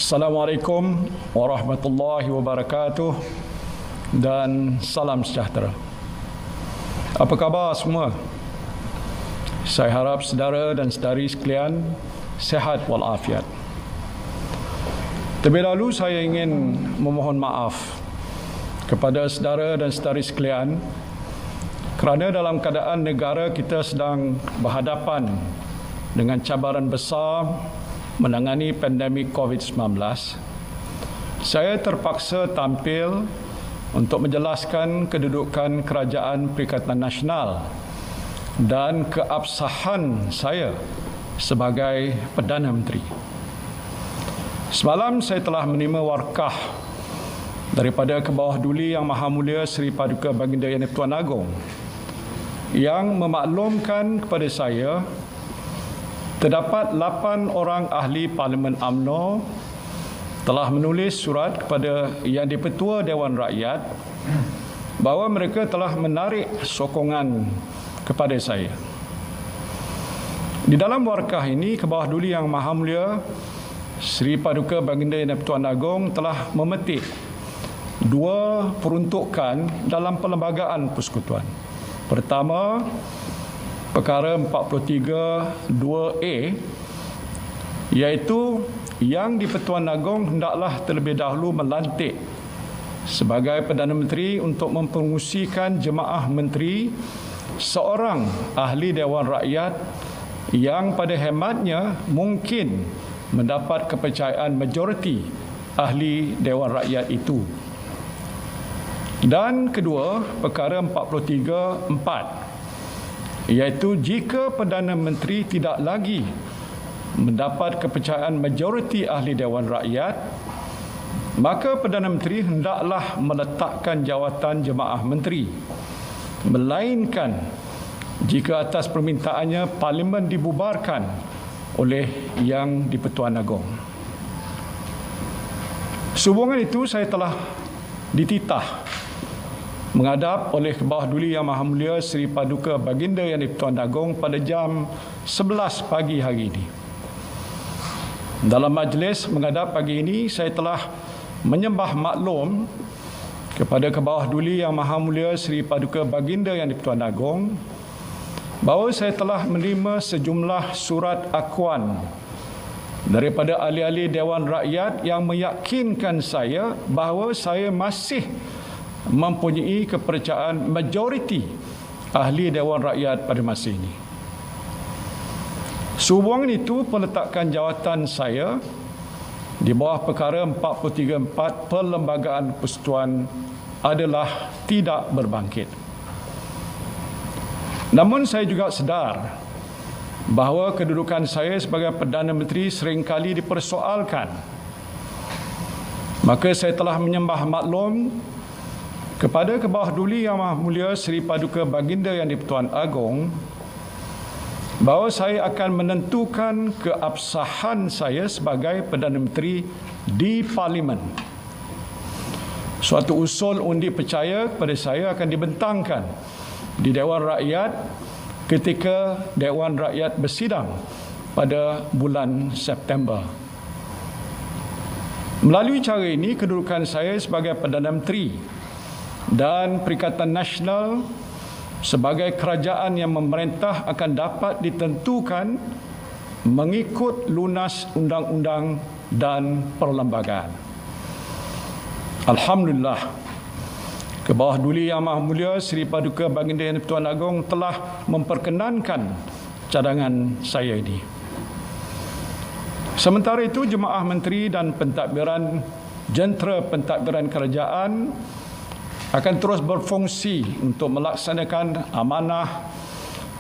Assalamualaikum warahmatullahi wabarakatuh dan salam sejahtera. Apa khabar semua? Saya harap saudara dan saudari sekalian sihat walafiat. Terlebih dahulu saya ingin memohon maaf kepada saudara dan saudari sekalian kerana dalam keadaan negara kita sedang berhadapan dengan cabaran besar menangani pandemik COVID-19, saya terpaksa tampil untuk menjelaskan kedudukan Kerajaan Perikatan Nasional dan keabsahan saya sebagai Perdana Menteri. Semalam saya telah menerima warkah daripada Kebawah Duli Yang Maha Mulia Seri Paduka Baginda Yang Di-Pertuan Agong yang memaklumkan kepada saya terdapat 8 orang ahli Parlimen UMNO telah menulis surat kepada Yang di-Pertua Dewan Rakyat bahawa mereka telah menarik sokongan kepada saya. Di dalam warkah ini, Kebawah Duli Yang Maha Mulia Seri Paduka Baginda Yang di-Pertuan Agong telah memetik 2 peruntukan dalam perlembagaan persekutuan. Pertama, Perkara 43(2)A, iaitu Yang di-Pertuan Agong hendaklah terlebih dahulu melantik sebagai Perdana Menteri untuk mempengusikan jemaah menteri seorang ahli Dewan Rakyat yang pada hematnya mungkin mendapat kepercayaan majoriti ahli Dewan Rakyat itu. Dan kedua, Perkara 43(4), iaitu jika Perdana Menteri tidak lagi mendapat kepercayaan majoriti ahli Dewan Rakyat, maka Perdana Menteri hendaklah meletakkan jawatan jemaah menteri, melainkan jika atas permintaannya Parlimen dibubarkan oleh Yang di-Pertuan Agong. Sehubungan itu, saya telah dititah menghadap oleh Kebawah Duli Yang Maha Mulia Seri Paduka Baginda Yang di-Pertuan Agong pada jam 11 pagi hari ini. Dalam majlis menghadap pagi ini, saya telah menyembah maklum kepada Kebawah Duli Yang Maha Mulia Seri Paduka Baginda Yang di-Pertuan Agong bahawa saya telah menerima sejumlah surat akuan daripada ahli-ahli Dewan Rakyat yang meyakinkan saya bahawa saya masih mempunyai kepercayaan majoriti ahli Dewan Rakyat pada masa ini. Sehubungan itu, peletakan jawatan saya di bawah Perkara 43(4) Perlembagaan Persekutuan adalah tidak berbangkit. Namun saya juga sedar bahawa kedudukan saya sebagai Perdana Menteri seringkali dipersoalkan. Maka saya telah menyembah maklum kepada Kebawah Duli Yang Maha Mulia Seri Paduka Baginda Yang di-Pertuan Agong bahawa saya akan menentukan keabsahan saya sebagai Perdana Menteri di Parlimen. Suatu usul undi percaya kepada saya akan dibentangkan di Dewan Rakyat ketika Dewan Rakyat bersidang pada bulan September. Melalui cara ini, kedudukan saya sebagai Perdana Menteri dan Perikatan Nasional sebagai kerajaan yang memerintah akan dapat ditentukan mengikut lunas undang-undang dan perlembagaan. Alhamdulillah, Kebawah Duli Yang Maha Mulia Seri Paduka Baginda Yang di-Pertuan Agong telah memperkenankan cadangan saya ini. Sementara itu, jemaah menteri dan pentadbiran jentera pentadbiran kerajaan akan terus berfungsi untuk melaksanakan amanah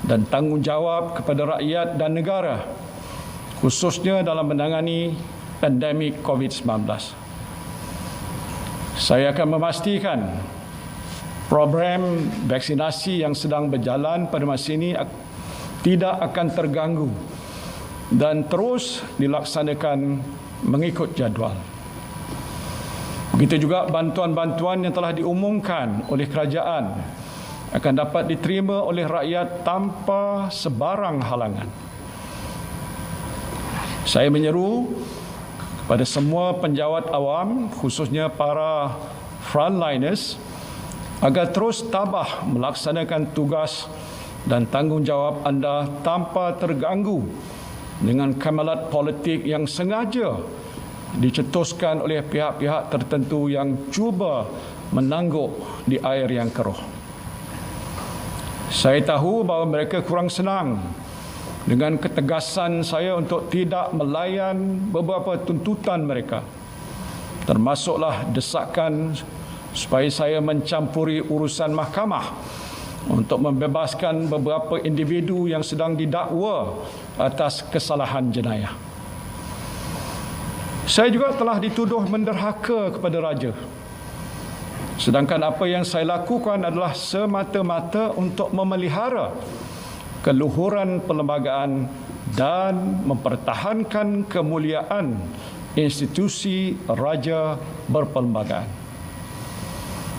dan tanggungjawab kepada rakyat dan negara, khususnya dalam menangani pandemik COVID-19. Saya akan memastikan program vaksinasi yang sedang berjalan pada masa ini tidak akan terganggu dan terus dilaksanakan mengikut jadual. Begitu juga bantuan-bantuan yang telah diumumkan oleh kerajaan akan dapat diterima oleh rakyat tanpa sebarang halangan. Saya menyeru pada semua penjawat awam, khususnya para frontliners, agar terus tabah melaksanakan tugas dan tanggungjawab anda tanpa terganggu dengan kamalat politik yang sengaja dicetuskan oleh pihak-pihak tertentu yang cuba menangguk di air yang keruh. Saya tahu bahawa mereka kurang senang dengan ketegasan saya untuk tidak melayan beberapa tuntutan mereka, termasuklah desakan supaya saya mencampuri urusan mahkamah untuk membebaskan beberapa individu yang sedang didakwa atas kesalahan jenayah. Saya juga telah dituduh menderhaka kepada raja. Sedangkan apa yang saya lakukan adalah semata-mata untuk memelihara keluhuran perlembagaan dan mempertahankan kemuliaan institusi raja berperlembagaan.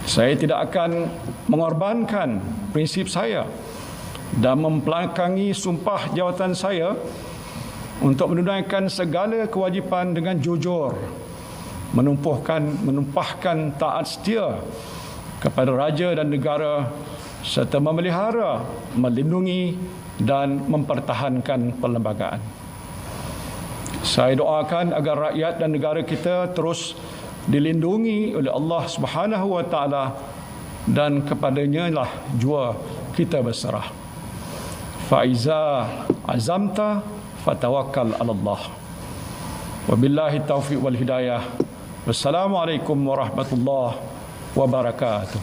Saya tidak akan mengorbankan prinsip saya dan membelakangi sumpah jawatan saya untuk menunaikan segala kewajipan dengan jujur, menumpahkan taat setia kepada raja dan negara serta memelihara, melindungi dan mempertahankan perlembagaan. Saya doakan agar rakyat dan negara kita terus dilindungi oleh Allah Subhanahu wa taala dan kepadanya lah jua kita berserah. Faiza azamta fatawakkal 'ala Allah. Wabillahi taufiq wal hidayah. Wassalamualaikum warahmatullahi wabarakatuh.